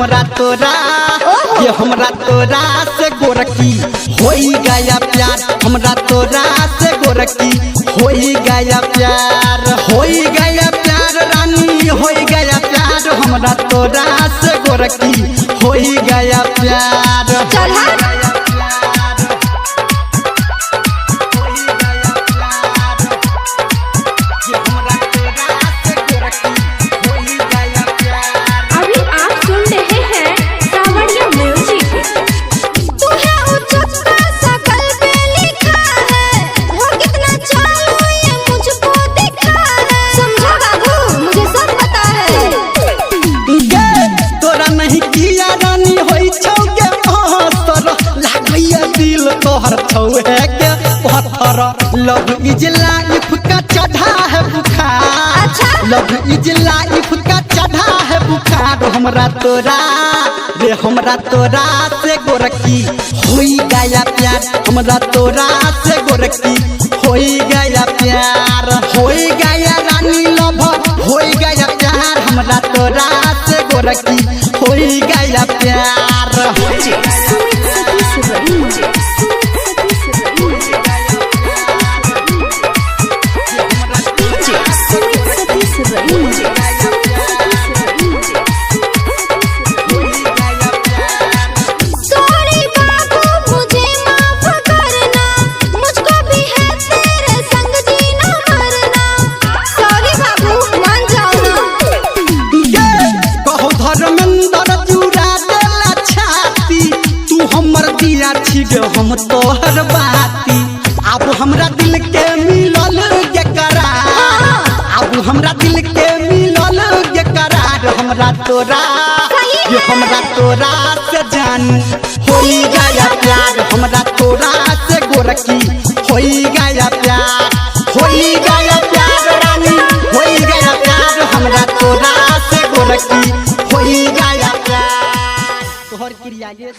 हमरा तोरा ये हमरा तोरा से गोरकी होई गया प्यार हमरा तोरा से गोरकी होई गया प्यार रानी होई गया प्यार हमरा तोरा से गोरकी होई गया प्यार तोहर छौए के पत्थर लव इज लाइफ का चढ़ा है बुखार लव इज लाइफ का चढ़ा है बुखार हमरा तोरा से गोरकी होई गया प्यार हमरा तोरा से गोरकी होई गया प्यार होई गया रानी लव होई गया प्यार हमरा तोरा से गोरकी होई गया प्यार हम तोहर बाती अब हमरा दिल के मिलल के करार अब हमरा दिल के मिलल के करार हमरा तोरा से जानू होई गया प्यार हमरा तोरा से गोरकी होई गया प्यार रानी होई गया प्यार हमरा तोरा से गोरकी होई गया प्यार तोहर क्रिया ये